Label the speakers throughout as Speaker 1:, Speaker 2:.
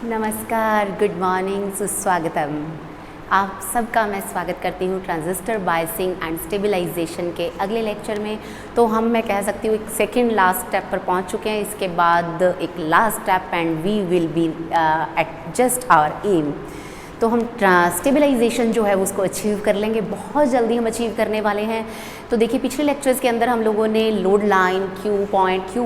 Speaker 1: नमस्कार, good morning, सुस्वागतम। आप सबका मैं स्वागत करती हूँ ट्रांजिस्टर बायसिंग एंड स्टेबलाइजेशन के अगले लेक्चर में। तो मैं कह सकती हूँ एक सेकेंड लास्ट स्टेप पर पहुँच चुके हैं। इसके बाद एक last step and we will be at just our aim. तो हम स्टेबलाइजेशन जो है उसको अचीव कर लेंगे, बहुत जल्दी हम अचीव करने वाले हैं। तो देखिए, पिछले लेक्चर्स के अंदर हम लोगों ने लोड लाइन, क्यू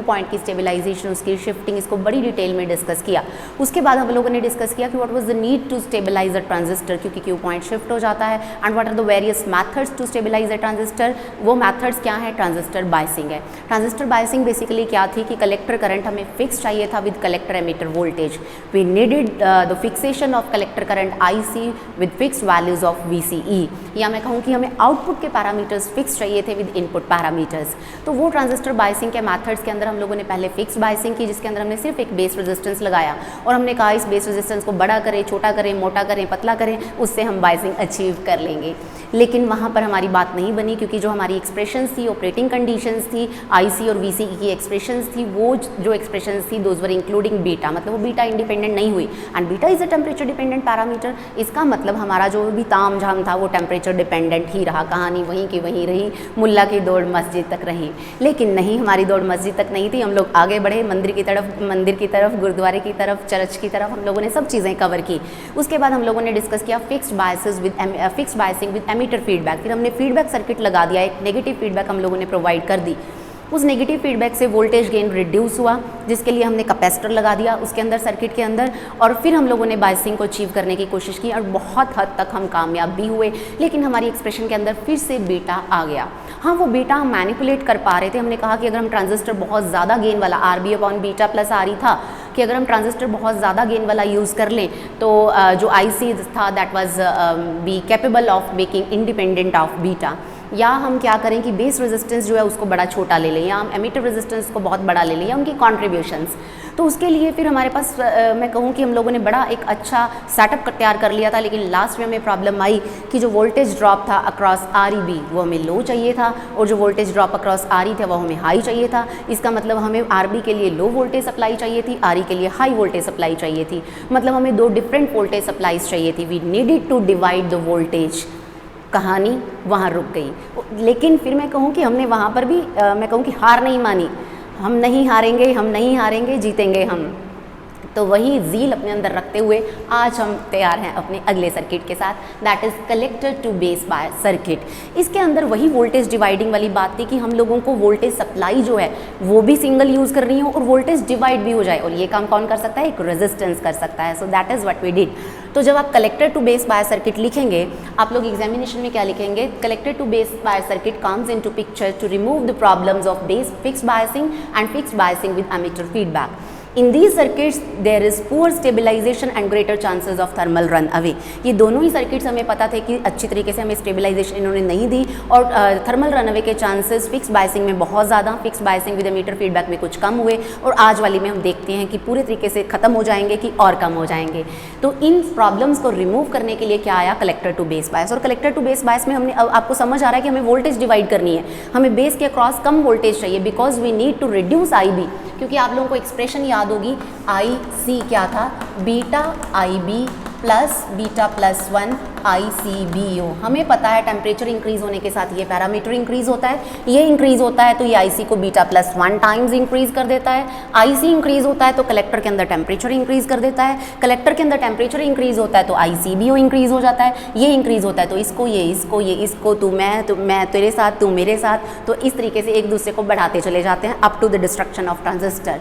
Speaker 1: पॉइंट की स्टेबलाइजेशन, उसकी शिफ्टिंग, इसको बड़ी डिटेल में डिस्कस किया। उसके बाद हम लोगों ने डिस्कस किया कि what was the need to stabilise a transistor, क्योंकि क्यू पॉइंट शिफ्ट हो जाता है। And what are the various methods to stabilise a transistor. वो मैथड्स क्या है? ट्रांजिस्टर बायसिंग है। ट्रांजिस्टर बायसिंग बेसिकली क्या थी कि कलेक्टर करंट हमें फिक्स चाहिए था with collector emitter voltage. We needed the fixation of collector current IC with fixed values of VCE, या मैं कहूँ कि हमें आउटपुट के पैरामीटर्स फिक्स चाहिए थे विद इनपुट पैरामीटर्स। तो वो ट्रांजिस्टर बायसिंग के मेथड्स के अंदर हम लोगों ने पहले फिक्स बायसिंग की, जिसके अंदर हमने सिर्फ एक बेस रेजिस्टेंस लगाया और हमने कहा इस बेस रेजिस्टेंस को बड़ा करें, छोटा करें, मोटा करें, पतला करें, उससे हम बायसिंग अचीव कर लेंगे। लेकिन वहाँ पर हमारी बात नहीं बनी, क्योंकि जो हमारी एक्सप्रेशंस थी, ऑपरेटिंग कंडीशंस थी, IC और VCE की एक्सप्रेशंस थी, वो जो एक्सप्रेशंस थी दोज वर इंक्लूडिंग बीटा, मतलब वो बीटा इंडिपेंडेंट नहीं हुई। And beta is a temperature dependent parameter. इसका मतलब हमारा जो भी ताम झाम था वो टेम्परेचर डिपेंडेंट ही रहा। कहानी वहीं की वहीं रही, मुल्ला की दौड़ मस्जिद तक रही। लेकिन नहीं, हमारी दौड़ मस्जिद तक नहीं थी। हम लोग आगे बढ़े, मंदिर की तरफ, गुरुद्वारे की तरफ, चर्च की तरफ, हम लोगों ने सब चीज़ें कवर की। उसके बाद हम लोगों ने डिस्कस किया fixed biasing with emitter feedback. फिर हमने फीडबैक सर्किट लगा दिया, एक नेगेटिव फीडबैक हम लोगों ने प्रोवाइड कर दी। उस नेगेटिव फीडबैक से वोल्टेज गेन रिड्यूस हुआ, जिसके लिए हमने कैपेसिटर लगा दिया उसके अंदर, सर्किट के अंदर। और फिर हम लोगों ने बायसिंग को अचीव करने की कोशिश की और बहुत हद तक हम कामयाब भी हुए। लेकिन हमारी एक्सप्रेशन के अंदर फिर से बीटा आ गया। हाँ, वो बीटा हम मैनिपुलेट कर पा रहे थे। हमने कहा कि अगर हम ट्रांजिस्टर बहुत ज़्यादा गेन वाला, RB upon beta plus RE था, कि अगर हम ट्रांजिस्टर बहुत ज़्यादा गेन वाला यूज़ कर लें तो जो IC था that was be capable of making independent of beta. या हम क्या करें कि बेस रेजिस्टेंस जो है उसको बड़ा छोटा ले लें, या हम एमीटर रेजिस्टेंस को बहुत बड़ा ले लें, या उनकी कॉन्ट्रीब्यूशंस। तो उसके लिए फिर हमारे पास मैं कहूँ कि हम लोगों ने बड़ा एक अच्छा सेटअप तैयार कर लिया था। लेकिन लास्ट में हमें प्रॉब्लम आई कि जो वोल्टेज ड्रॉप था अक्रॉस REB वो हमें लो चाहिए था, और जो वोल्टेज ड्रॉप अक्रॉस RE था वो हमें हाई चाहिए था। इसका मतलब हमें RB के लिए लो वोल्टेज सप्लाई चाहिए थी, RE के लिए हाई वोल्टेज सप्लाई चाहिए थी। मतलब हमें दो डिफरेंट वोल्टेज सप्लाईज चाहिए थी। We needed to divide the voltage. कहानी वहाँ रुक गई। लेकिन फिर मैं कहूँ कि हमने वहाँ पर भी मैं कहूँ कि हार नहीं मानी। हम नहीं हारेंगे, जीतेंगे हम। तो वही ज़ील अपने अंदर रखते हुए आज हम तैयार हैं अपने अगले सर्किट के साथ, that is collector to base bias circuit. इसके अंदर वही वोल्टेज डिवाइडिंग वाली बात थी कि हम लोगों को वोल्टेज सप्लाई जो है वो भी सिंगल यूज़ करनी हो और वोल्टेज डिवाइड भी हो जाए। और ये काम कौन कर सकता है? एक रेजिस्टेंस कर सकता है। So that is what we did. तो जब आप collector to base bias circuit लिखेंगे, आप लोग एग्जामिनेशन में क्या लिखेंगे? Collector to base bias circuit comes into picture to remove the problems of base fixed biasing and fixed biasing with emitter feedback. In these circuits there is poor stabilization and greater chances of thermal run away। ये दोनों ही circuits हमें पता थे कि अच्छी तरीके से हमें स्टेबलाइजेशन इन्होंने नहीं दी, और थर्मल रन अवे के चांसेस फिक्स बायसिंग में बहुत ज़्यादा, fix biasing with emitter feedback में कुछ कम हुए, और आज वाली में हम देखते हैं कि पूरे तरीके से ख़त्म हो जाएंगे कि और कम हो जाएंगे। तो इन प्रॉब्लम्स को रिमूव करने के लिए क्या आया? Collector to base bias. और कलेक्टर टू बेस बायस में हमने आपको समझ आ रहा है कि हमें वोल्टेज डिवाइड करनी है, हमें बेस के अक्रॉस कम वोल्टेज चाहिए, because we need to reduce IB। क्योंकि आप लोगों को एक्सप्रेशन याद होगी, IC क्या था? Beta IB plus beta plus 1 ICBO। हमें पता है टेम्परेचर इंक्रीज होने के साथ ये पैरामीटर इंक्रीज होता है, ये इंक्रीज होता है तो ये IC को बीटा प्लस 1 टाइम्स इंक्रीज कर देता है। IC इंक्रीज होता है तो कलेक्टर के अंदर टेम्परेचर इंक्रीज कर देता है, कलेक्टर के अंदर टेम्परेचर इंक्रीज होता है तो ICBO इंक्रीज हो जाता है, ये इंक्रीज होता है तो इसको तू मैं तेरे साथ, तू मेरे साथ, तो इस तरीके से एक दूसरे को बढ़ाते चले जाते हैं up to the destruction of transistor.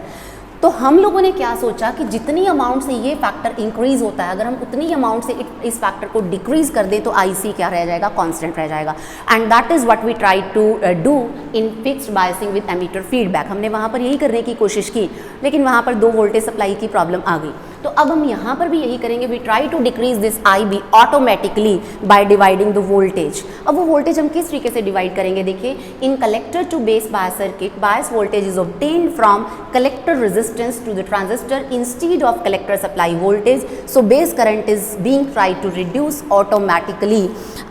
Speaker 1: तो हम लोगों ने क्या सोचा कि जितनी अमाउंट से ये फैक्टर इंक्रीज होता है, अगर हम उतनी अमाउंट से इस फैक्टर को डिक्रीज कर दें तो IC क्या रह जाएगा? कांस्टेंट रह जाएगा। And that is what we try to do in fixed biasing with emitter feedback. हमने वहाँ पर यही करने की कोशिश की, लेकिन वहाँ पर दो वोल्टेज सप्लाई की प्रॉब्लम आ गई। तो तो अब हम यहाँ पर भी यही करेंगे, we try to decrease this IB automatically by dividing the voltage. अब वो वोल्टेज हम किस तरीके से डिवाइड करेंगे, देखिए in collector to base bias circuit bias voltage is obtained from collector resistance to the transistor instead of collector supply voltage, so base current is being tried to reduce automatically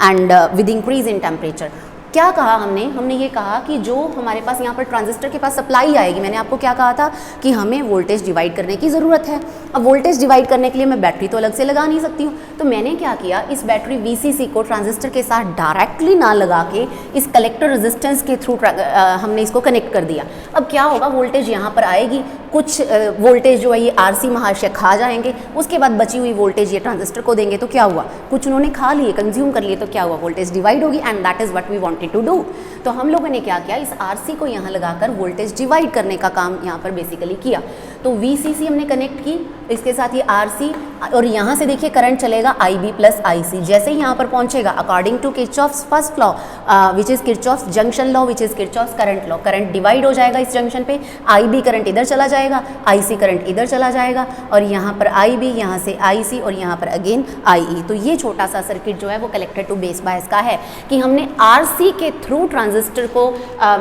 Speaker 1: and with increase in temperature. क्या कहा हमने ये कहा कि जो हमारे पास यहाँ पर ट्रांजिस्टर के पास सप्लाई आएगी, मैंने आपको क्या कहा था कि हमें वोल्टेज डिवाइड करने की ज़रूरत है। अब वोल्टेज डिवाइड करने के लिए मैं बैटरी तो अलग से लगा नहीं सकती हूँ, तो मैंने क्या किया, इस बैटरी VCC को ट्रांजिस्टर के साथ डायरेक्टली ना लगा के इस कलेक्टर रेजिस्टेंस के थ्रू हमने इसको कनेक्ट कर दिया। अब क्या होगा, वोल्टेज यहाँ पर आएगी, कुछ वोल्टेज जो है ये RC महाशय खा जाएंगे, उसके बाद बची हुई वोल्टेज ये ट्रांजिस्टर को देंगे। तो क्या हुआ, कुछ उन्होंने खा लिए, कंज्यूम कर लिए, तो क्या हुआ, वोल्टेज डिवाइड होगी and that is what we wanted to do. तो हम लोगों ने क्या किया, इस RC को यहाँ लगाकर वोल्टेज डिवाइड करने का काम यहाँ पर बेसिकली किया। तो VCC हमने कनेक्ट की, इसके साथ ये RC, और यहाँ से देखिए करंट चलेगा IB प्लस IC। जैसे ही यहाँ पर पहुँचेगा, according to Kirchhoff's first law which is Kirchhoff's junction law which is Kirchhoff's current law, current divide हो जाएगा इस जंक्शन पे, IB करंट इधर चला जाएगा, IC करंट इधर चला जाएगा, और यहाँ पर IB, यहाँ से IC, और यहाँ पर अगेन IE। तो ये छोटा सा सर्किट जो है वो कलेक्टर टू बेस बायस का है कि हमने RC के थ्रू ट्रांजिस्टर को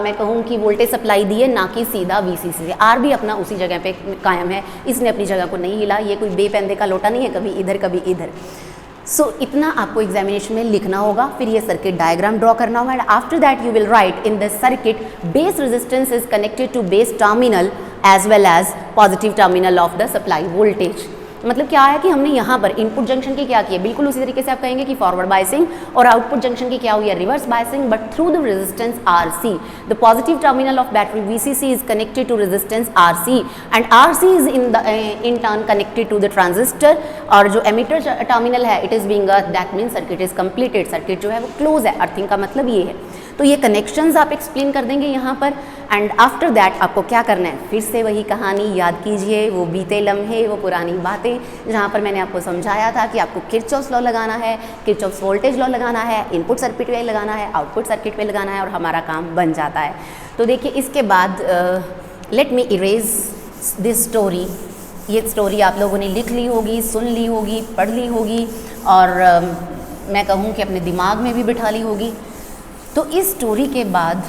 Speaker 1: मैं कहूँ कि वोल्टेज सप्लाई दी है, ना कि सीधा VCC से। RB अपना उसी जगह पे कायम है, इसने अपनी जगह को नहीं हिला, ये कोई बेपेंदे का लोटा नहीं है, कभी इधर कभी इधर। सो इतना आपको एग्जामिनेशन में लिखना होगा, फिर ये सर्किट डायग्राम ड्रॉ करना होगा, and after that you will write in this circuit base resistance is connected to base terminal as well as positive terminal of the supply voltage. मतलब क्या है कि हमने यहाँ पर इनपुट जंक्शन की क्या किया, बिल्कुल उसी तरीके से आप कहेंगे कि फॉरवर्ड बायसिंग, और आउटपुट जंक्शन की क्या हुई है, reverse biasing, but through the resistance RC। The positive terminal of battery VCC is connected to resistance RC and RC is in turn connected to the transistor, और जो emitter terminal है it is being that mean circuit is completed, circuit जो है वो close है। Earthing का मतलब ये है। तो ये कनेक्शंस आप एक्सप्लेन कर देंगे यहाँ पर, एंड आफ्टर दैट आपको क्या करना है, फिर से वही कहानी याद कीजिए, वो बीते लम्हे, वो पुरानी बातें जहाँ पर मैंने आपको समझाया था कि आपको किरचॉफ्स लॉ लगाना है, किरचॉफ्स वोल्टेज लॉ लगाना है, इनपुट सर्किट पे लगाना है, आउटपुट सर्किट पे लगाना है, और हमारा काम बन जाता है। तो देखिए इसके बाद let me erase this story. ये स्टोरी आप लोगों ने लिख ली होगी, सुन ली होगी, पढ़ ली होगी, और मैं कहूँ कि अपने दिमाग में भी बिठा ली होगी। तो इस स्टोरी के बाद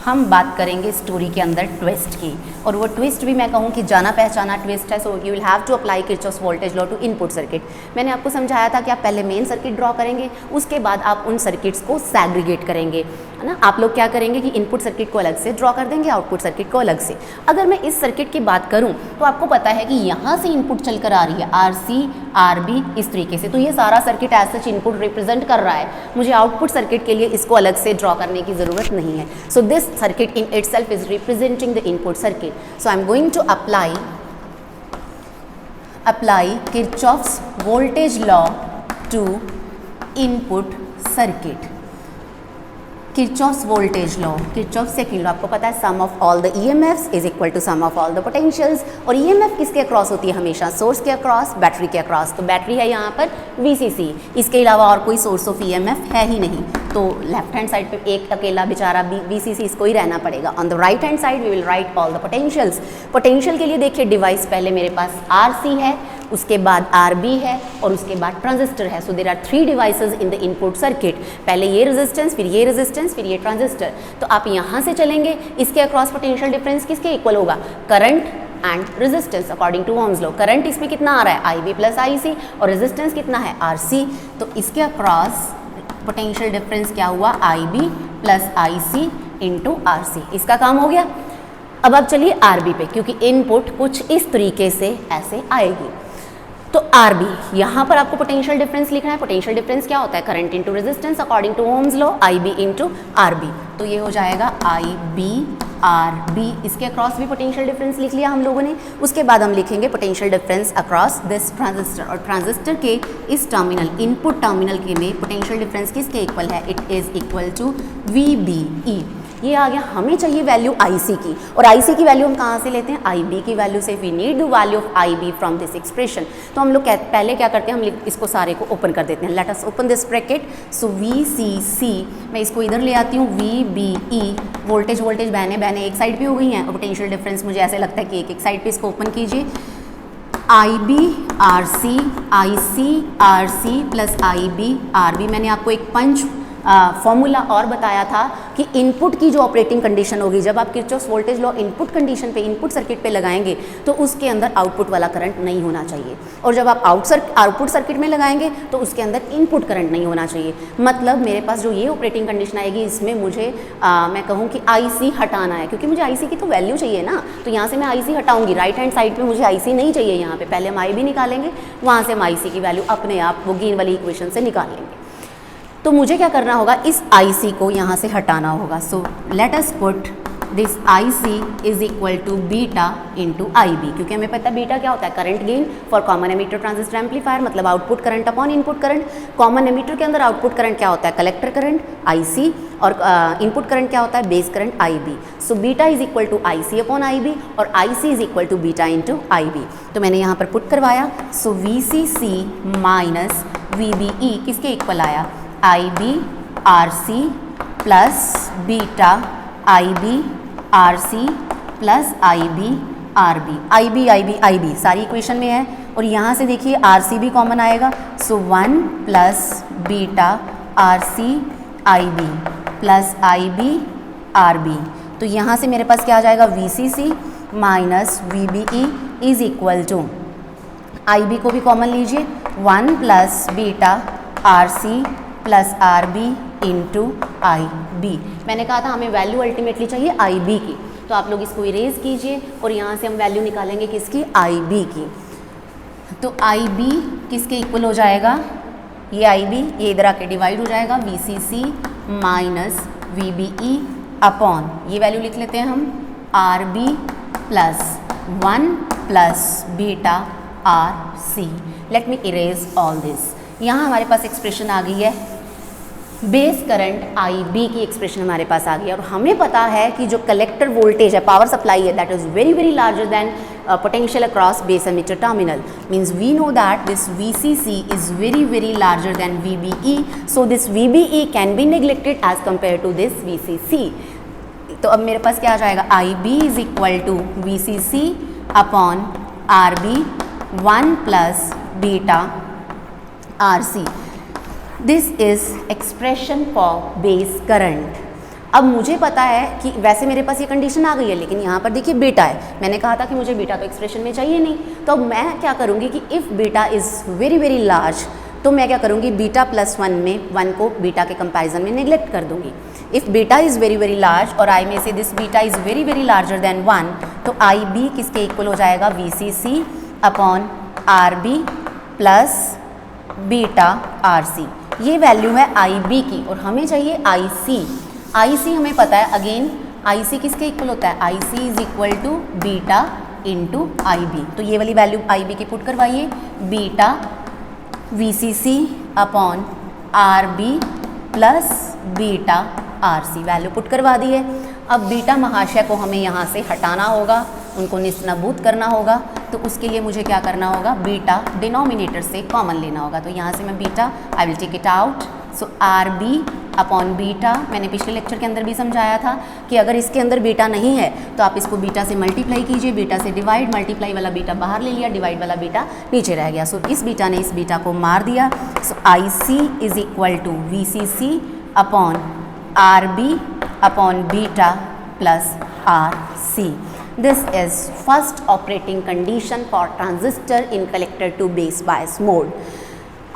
Speaker 1: हम बात करेंगे स्टोरी के अंदर ट्विस्ट की, और वो ट्विस्ट भी मैं कहूँ कि जाना पहचाना ट्विस्ट है। So you will have to apply Kirchhoff's voltage law to input circuit. मैंने आपको समझाया था कि आप पहले मेन सर्किट ड्रॉ करेंगे, उसके बाद आप उन सर्किट्स को सैग्रीगेट करेंगे, है ना। आप लोग क्या करेंगे कि इनपुट सर्किट को अलग से ड्रॉ कर देंगे, आउटपुट सर्किट को अलग से। अगर मैं इस सर्किट की बात करूँ तो आपको पता है कि यहाँ से इनपुट चल कर आ रही है RC RB इस तरीके से, तो ये सारा circuit as such input represent कर रहा है। मुझे आउटपुट सर्किट के लिए इसको अलग से ड्रॉ करने की ज़रूरत नहीं है। So this circuit in itself is representing the input circuit. So I am going to apply Kirchhoff's voltage law to input circuit. Kirchhoff's voltage law, Kirchhoff's second law, आपको पता है sum of all the EMFs is equal to sum of all the potentials, और EMF किसके across होती है हमेशा, source के across, battery के अक्रॉस। तो बैटरी है यहाँ पर VCC, इसके अलावा और कोई सोर्स ऑफ EMF है ही नहीं, तो लेफ्ट हैंड साइड पे एक अकेला बेचारा VCC इसको ही रहना पड़ेगा। On the right hand side we will write all the potentials. Potential के लिए देखिए डिवाइस पहले मेरे पास RC है, उसके बाद RB है, और उसके बाद ट्रांजिस्टर है। So there are 3 devices in the input circuit, पहले ये रेजिस्टेंस, फिर ये रेजिस्टेंस, फिर ये ट्रांजिस्टर। तो आप यहाँ से चलेंगे, इसके अक्रॉस पोटेंशियल डिफरेंस किसके इक्वल होगा, current and resistance according to Ohm's law. Current इसमें कितना आ रहा है IB प्लस IC, और रेजिस्टेंस कितना है RC, तो इसके अक्रॉस पोटेंशियल डिफरेंस क्या हुआ, IB plus IC into RC। इसका काम हो गया। अब आप चलिए RB पे, क्योंकि इनपुट कुछ इस तरीके से ऐसे आएगी। तो RB, यहाँ पर आपको पोटेंशियल डिफरेंस लिखना है। पोटेंशियल डिफरेंस क्या होता है, current into resistance according to Ohm's law, IB into RB। तो ये हो जाएगा IB RB, इसके अक्रॉस भी पोटेंशियल डिफरेंस लिख लिया हम लोगों ने। उसके बाद हम लिखेंगे potential difference across this transistor, और ट्रांजिस्टर के इस टर्मिनल, इनपुट टर्मिनल के में पोटेंशियल डिफरेंस किसके इक्वल है, it is equal to VBE। ये आ गया, हमें चाहिए वैल्यू IC की, और IC की वैल्यू हम कहाँ से लेते हैं, IB की वैल्यू से। We need the value of IB from this expression. तो हम लोग पहले क्या करते हैं, हम इसको सारे को ओपन कर देते हैं। Let us open this bracket. So VCC, मैं इसको इधर ले आती हूँ, VBE, वोल्टेज बहने एक साइड पे हो गई हैं, और पोटेंशियल डिफरेंस मुझे ऐसे लगता है कि एक साइड पे इसको ओपन कीजिए। आई बी आर सी, आई सी आर सी प्लस आई बी आर बी। मैंने आपको एक पंच फॉर्मूला और बताया था कि इनपुट की जो ऑपरेटिंग कंडीशन होगी, जब आप Kirchhoff's voltage law input condition पे, इनपुट सर्किट पे लगाएंगे तो उसके अंदर आउटपुट वाला करंट नहीं होना चाहिए, और जब आप आउटपुट सर्किट में लगाएंगे तो उसके अंदर इनपुट करंट नहीं होना चाहिए। मतलब मेरे पास जो ये ऑपरेटिंग कंडीशन आएगी, इसमें मुझे मैं कहूँ कि IC हटाना है, क्योंकि मुझे IC की तो वैल्यू चाहिए ना, तो यहाँ से मैं IC हटाऊंगी। राइट हैंड साइड पे मुझे IC नहीं चाहिए, यहाँ पे पहले हम IB निकालेंगे, वहाँ से हम IC की वैल्यू अपने आप वो गेन वाली इक्वेशन से निकाल लेंगे। तो मुझे क्या करना होगा, इस IC को यहाँ से हटाना होगा। So let us put this IC is equal to beta into IB, क्योंकि हमें पता है बीटा क्या होता है, current gain for common emitter transistor amplifier, मतलब output current upon input current. Common emitter के अंदर आउटपुट करंट क्या होता है, कलेक्टर करंट IC, और इनपुट करंट क्या होता है, base current IB। So beta is equal to IC upon IB, और IC is equal to beta into IB। तो मैंने यहाँ पर पुट करवाया। सो VCC माइनस VBE किसके इक्वल आया, IB RC plus beta IB RC plus IB RB। IB सारी equation में है, और यहाँ से देखिए RC भी कॉमन आएगा। सो 1 plus beta RC IB plus IB RB। तो यहाँ से मेरे पास क्या आ जाएगा, VCC minus VBE is equal to, IB को भी कॉमन लीजिए, 1 plus beta RC plus RB into IB। मैंने कहा था हमें वैल्यू अल्टीमेटली चाहिए IB की, तो आप लोग इसको इरेज कीजिए और यहाँ से हम वैल्यू निकालेंगे किसकी, IB की। तो IB किसके इक्वल हो जाएगा, ये IB ये इधर आके डिवाइड हो जाएगा, VCC माइनस VBE अपॉन, ये वैल्यू लिख लेते हैं हम, RB plus 1 plus beta RC। Let me erase all this. यहाँ हमारे पास एक्सप्रेशन आ गई है, बेस करंट IB की एक्सप्रेशन हमारे पास आ गई है, और हमें पता है कि जो कलेक्टर वोल्टेज है, पावर सप्लाई है, that is very very larger then potential across base emitter terminal, means we know that this VCC is very very larger than VBE, so this VBE can be neglected as compared to this VCC। तो अब मेरे पास क्या आ जाएगा, IB is equal to VCC upon RB 1 plus beta RC। This is expression for base current. अब मुझे पता है कि वैसे मेरे पास ये कंडीशन आ गई है, लेकिन यहाँ पर देखिए बीटा है, मैंने कहा था कि मुझे बीटा तो एक्सप्रेशन में चाहिए नहीं, तो अब मैं क्या करूँगी कि if beta is very very large, तो मैं क्या करूँगी, बीटा प्लस 1 में 1 को बीटा के कंपैरिजन में नेग्लेक्ट कर दूँगी। If beta is very very large और आई में से this beta is very very larger then 1, तो IB किसके इक्वल हो जाएगा, VCC upon RB plus beta RC। ये वैल्यू है IB की, और हमें चाहिए IC हमें पता है, अगेन IC किसके इक्वल होता है, IC is equal to beta into IB। तो ये वाली वैल्यू IB की पुट करवाइए, beta VCC upon RB plus beta RC, value put करवा दी है। अब बीटा महाशय को हमें यहाँ से हटाना होगा, उनको निस्नाबूद करना होगा, तो उसके लिए मुझे क्या करना होगा, बीटा डिनोमिनेटर से कॉमन लेना होगा। तो यहाँ से मैं beta I will take it out, so RB upon beta, मैंने पिछले लेक्चर के अंदर भी समझाया था कि अगर इसके अंदर बीटा नहीं है तो आप इसको बीटा से मल्टीप्लाई कीजिए, बीटा से डिवाइड, मल्टीप्लाई वाला बीटा बाहर ले लिया, डिवाइड वाला बीटा नीचे रह गया। सो इस बीटा ने इस बीटा को मार दिया। So IC is equal to VCC upon RB upon beta plus RC। This is first operating condition for transistor in collector to base bias mode।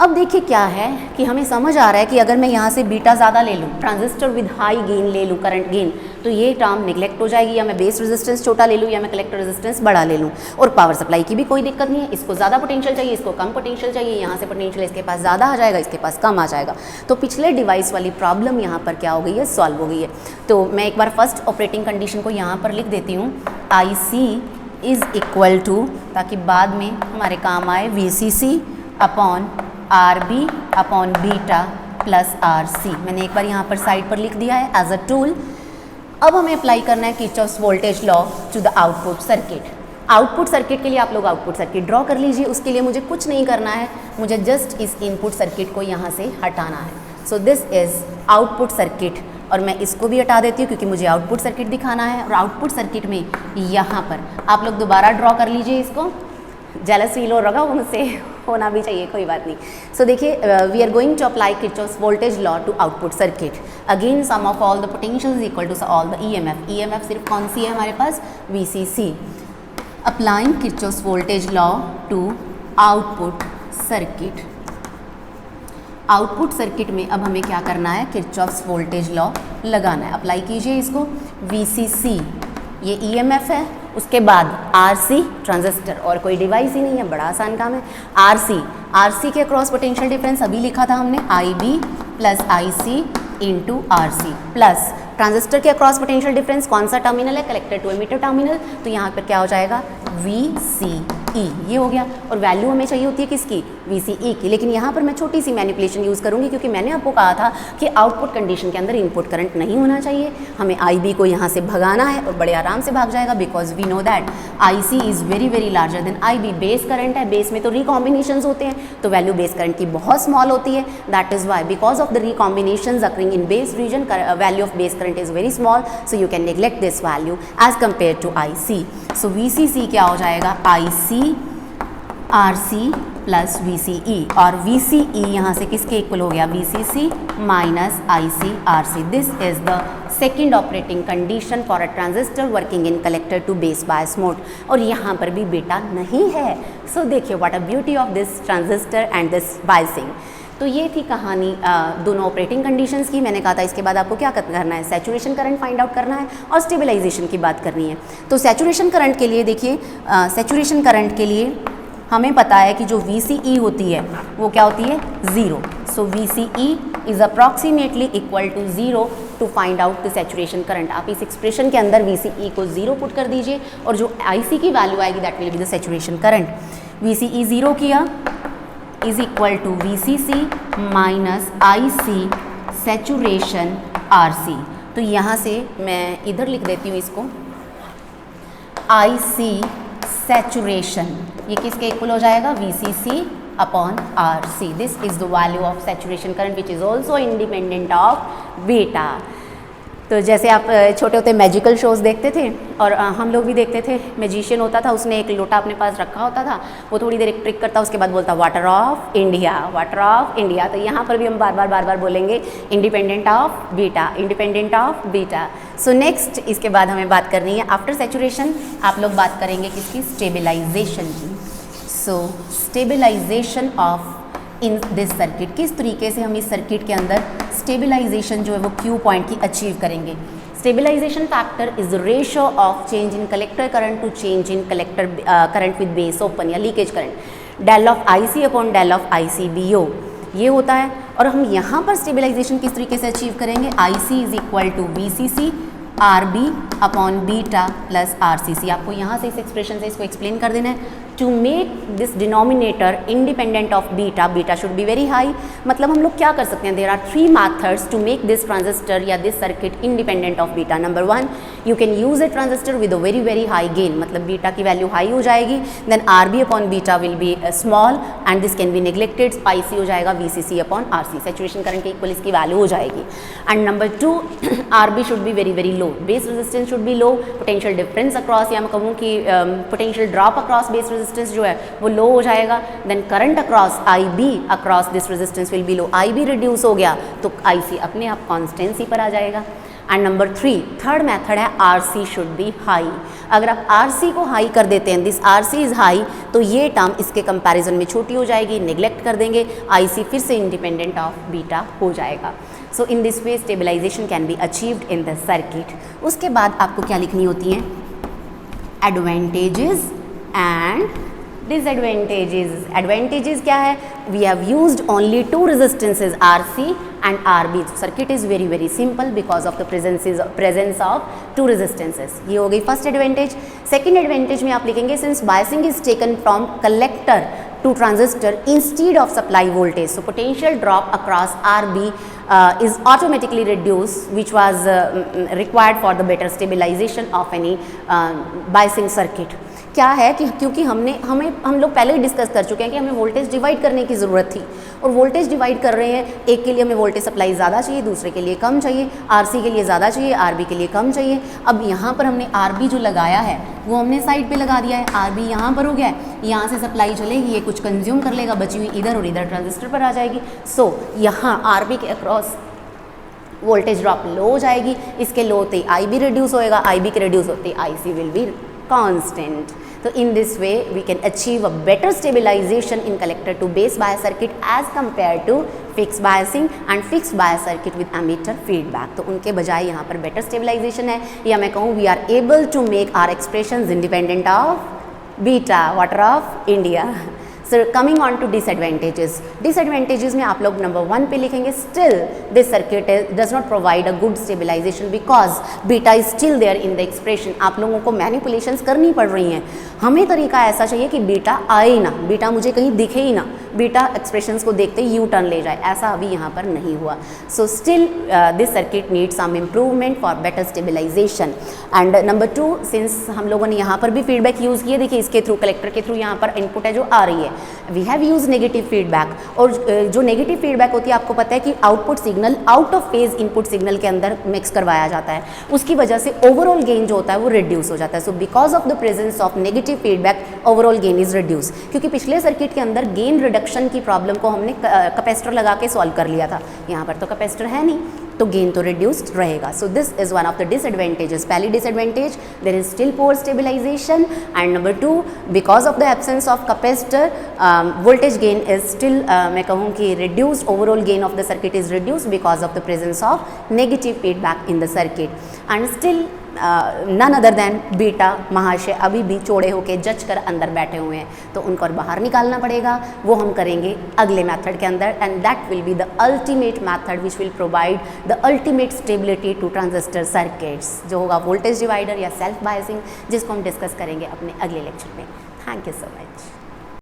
Speaker 1: अब देखिए क्या है कि हमें समझ आ रहा है कि अगर मैं यहाँ से बीटा ज़्यादा ले लूँ, ट्रांजिस्टर विद हाई गेन ले लूँ, करंट गेन, तो ये टर्म निगलेक्ट हो जाएगी, या मैं बेस रेजिस्टेंस छोटा ले लूँ या मैं कलेक्टर रेजिस्टेंस बड़ा ले लूँ। और पावर सप्लाई की भी कोई दिक्कत नहीं है, इसको ज़्यादा पोटेंशियल चाहिए, इसको कम पोटेंशियल चाहिए, यहाँ से पोटेंशियल इसके पास ज़्यादा आ जाएगा, इसके पास कम आ जाएगा। तो पिछले डिवाइस वाली प्रॉब्लम यहाँ पर क्या हो गई है, सॉल्व हो गई है। तो मैं एक बार फर्स्ट ऑपरेटिंग कंडीशन को यहाँ पर लिख देती हूँ, IC इज़ इक्वल टू, ताकि बाद में हमारे काम आए, VCC upon RB upon beta plus RC। मैंने एक बार यहाँ पर साइड पर लिख दिया है एज अ टूल। अब हमें अप्लाई करना है Kirchhoff's voltage law to the output circuit. Output circuit के लिए आप लोग आउटपुट सर्किट ड्रॉ कर लीजिए, उसके लिए मुझे कुछ नहीं करना है, मुझे जस्ट इस इनपुट सर्किट को यहाँ से हटाना है। So this is output circuit, और मैं इसको भी हटा देती हूँ क्योंकि मुझे आउटपुट सर्किट दिखाना है। और आउटपुट सर्किट में यहाँ पर आप लोग दोबारा ड्रॉ कर लीजिए इसको। जेलस फील हो रहा होगा मुझसे, होना भी चाहिए, कोई बात नहीं। सो देखिए, we are going to apply Kirchhoff's voltage law to output circuit. Again sum of all the potential is equal to all the EMF. EMF सिर्फ कौन सी है हमारे पास, VCC. Applying Kirchhoff's voltage law to output circuit. Output circuit में अब हमें क्या करना है, किरचॉफ्स वोल्टेज लॉ लगाना है। अप्लाई कीजिए इसको। वीसीसी ये ईएमएफ है, उसके बाद आरसी ट्रांजिस्टर, और कोई डिवाइस ही नहीं है, बड़ा आसान काम है। आरसी के अक्रॉस पोटेंशियल डिफरेंस अभी लिखा था हमने, IB plus IC into RC, plus transistor के अक्रॉस पोटेंशियल डिफरेंस कौन सा टर्मिनल है, कलेक्टर टू एमिटर टर्मिनल, तो यहाँ पर क्या हो जाएगा, VCE, ये हो गया। और वैल्यू हमें चाहिए होती है किसकी, VCE की। लेकिन यहाँ पर मैं छोटी सी मैनिपुलेशन यूज़ करूँगी, क्योंकि मैंने आपको कहा था कि आउटपुट कंडीशन के अंदर इनपुट करंट नहीं होना चाहिए। हमें IB को यहाँ से भगाना है और बड़े आराम से भाग जाएगा, because we know that IC is very very larger than IB। Base current है, बेस में तो रिकॉम्बिनेशंस होते हैं, तो वैल्यू बेस करंट की बहुत स्मॉल होती है। That is why, because of the recombinations occurring in base region, value of base current is very small, so you can neglect this value as compare to IC। So VCC क्या हो जाएगा, IC RC plus VCE, और VCE यहाँ से किसके equal हो गया, VCC minus IC RC। This is the second operating condition for a transistor working in collector to base bias mode. और यहाँ पर भी बेटा नहीं है। सो देखिए what a beauty of this transistor and this biasing. तो ये थी कहानी दोनों ऑपरेटिंग कंडीशंस की। मैंने कहा था इसके बाद आपको क्या करना है, सैचुरेशन करंट फाइंड आउट करना है और स्टेबलाइजेशन की बात करनी है। तो सैचुरेशन करंट के लिए देखिए, सैचुरेशन करंट के लिए हमें पता है कि जो VCE होती है वो क्या होती है, 0। So VCE is approximately equal to 0 to find out the saturation current. आप इस एक्सप्रेशन के अंदर VCE को 0 पुट कर दीजिए, और जो IC की वैल्यू आएगी that will be the saturation current. VCE 0 किया is equal to VCC minus IC saturation RC। तो यहाँ से मैं इधर लिख देती हूँ इसको, IC सैचुरेशन, ये किसके इक्वल हो जाएगा, VCC upon RC। This is the value of saturation current which is also independent of beta. तो जैसे आप छोटे होते मैजिकल शोज़ देखते थे, और हम लोग भी देखते थे, मैजिशियन होता था, उसने एक लोटा अपने पास रखा होता था, वो थोड़ी देर एक ट्रिक करता, उसके बाद बोलता water of India, water of India. तो यहाँ पर भी हम बार बार बोलेंगे independent of beta, independent of beta. So next इसके बाद हमें बात करनी है, आफ्टर सैचुरेशन आप लोग बात करेंगे किसकी, स्टेबलाइजेशन की। So stabilization of in this circuit, किस तरीके से हम इस सर्किट के अंदर स्टेबलाइजेशन जो है वो Q पॉइंट की अचीव करेंगे। Stabilization factor is ratio of change in collector current to change in collector current with base open या leakage current, del of IC upon del of ICBO, ये होता है। और हम यहाँ पर स्टेबलाइजेशन किस तरीके से अचीव करेंगे, IC is equal to VCC RB upon beta plus RCC। आपको यहाँ से इस एक्सप्रेशन से इसको एक्सप्लेन कर देना है। To make this denominator independent of beta, beta should be very high. मतलब हम लोग क्या कर सकते हैं, there are 3 methods to make this transistor या this circuit independent of beta. Number 1, you can use a transistor with a very very high gain, मतलब beta की वैल्यू हाई हो जाएगी, then RB upon beta will be small and this can be neglected, IC हो जाएगा VCC upon RC, saturation current के equal इसकी value हो जाएगी। And number 2, RB should be very very low, base resistance should be low, potential difference across, या मैं कहूँ कि potential drop across base resistance जो है वो लो हो जाएगा, then current across IB across this resistance will be low, IB reduce हो गया तो IC अपने आप कॉन्स्टेंसी पर आ जाएगा। एंड नंबर 3, थर्ड मेथड है RC शुड बी हाई। अगर आप RC को हाई कर देते हैं, दिस RC इज हाई, तो ये टर्म इसके कंपैरिजन में छोटी हो जाएगी, नेग्लेक्ट कर देंगे, IC फिर से इंडिपेंडेंट ऑफ बीटा हो जाएगा। So in this way stabilization can be achieved in the circuit. उसके बाद आपको क्या लिखनी होती हैं, एडवांटेजेस एंड डिसएडवांटेजेस। एडवांटेजेस क्या है, we have used only 2 resistances RC and RB। Circuit is very very simple because of the presence of 2 resistances. ये हो गई फर्स्ट एडवांटेज। सेकेंड एडवांटेज में आप लिखेंगे, since biasing is taken from collector to transistor instead of supply voltage, so potential drop across RB is automatically reduced, which was required for the better stabilization of any biasing circuit. क्या है कि क्योंकि हम लोग पहले ही discuss कर चुके हैं कि हमें वोल्टेज डिवाइड करने की ज़रूरत थी, और वोल्टेज डिवाइड कर रहे हैं, एक के लिए हमें वोल्टेज सप्लाई ज़्यादा चाहिए, दूसरे के लिए कम चाहिए, आरसी के लिए ज़्यादा चाहिए, आरबी के लिए कम चाहिए। अब यहाँ पर हमने आरबी जो लगाया है वो हमने साइड पे लगा दिया है, आरबी यहाँ पर हो गया है, यहाँ से सप्लाई चलेगी, ये कुछ कंज्यूम कर लेगा, बची हुई इधर और इधर ट्रांजिस्टर पर आ जाएगी। सो यहाँ आरबी के अक्रॉस वोल्टेज ड्रॉप लो हो जाएगी, इसके लो होते ही आई भी रिड्यूस होएगा, आई बी के रिड्यूस होते ही I C will be constant. तो in this way we can achieve a better stabilization in collector to base bias circuit as compare to fix biasing and fix bias circuit with emitter feedback. तो उनके बजाय यहाँ पर better stabilization है, या मैं कहूँ we are able to make our expressions independent of beta water of India. So coming on to disadvantages. Disadvantages में आप लोग नंबर 1 पे लिखेंगे, still this circuit does not provide a good stabilization because beta is still there in the expression. आप लोगों को manipulations करनी पड़ रही हैं, हमें तरीका ऐसा चाहिए कि बीटा आए ना, बीटा मुझे कहीं दिखे ही ना, बीटा एक्सप्रेशंस को देखते ही यू टर्न ले जाए, ऐसा अभी यहाँ पर नहीं हुआ। So still this circuit need some improvement for better stabilization. And number 2, since हम लोगों ने यहाँ पर भी फीडबैक यूज़ किए, देखिए इसके थ्रू, कलेक्टर के थ्रू यहाँ पर इनपुट है जो आ रही है, we have use negative feedback, और जो नेगेटिव फीडबैक होती है आपको पता है कि output signal out of phase input signal के अंदर मिक्स करवाया जाता है, उसकी वजह से ओवरऑल गेन जो होता है वो रिड्यूस हो जाता है। So because of the presence of negative feedback overall gain is reduce, क्योंकि पिछले सर्किट के अंदर गेन रिडक्शन की प्रॉब्लम को हमने कैपेसिटर लगा के सॉल्व कर लिया था, यहाँ पर तो कैपेसिटर है नहीं, तो गेन तो रिड्यूस्ड रहेगा। So this is one of the disadvantages. पहली disadvantage, there is still poor stabilization, and number 2, because of the absence of capacitor voltage gain is still, मैं कहूँ कि reduced, overall gain of the circuit is reduced because of the presence of negative feedback in the circuit, and still none other than beta महाशय अभी भी चौड़े होके जच कर अंदर बैठे हुए हैं, तो उनको और बाहर निकालना पड़ेगा, वो हम करेंगे अगले मेथड के अंदर, and that will be the ultimate method which will provide the ultimate stability to transistor circuits, जो होगा वोल्टेज डिवाइडर या सेल्फ बायसिंग, जिसको हम डिस्कस करेंगे अपने अगले लेक्चर में। Thank you so much.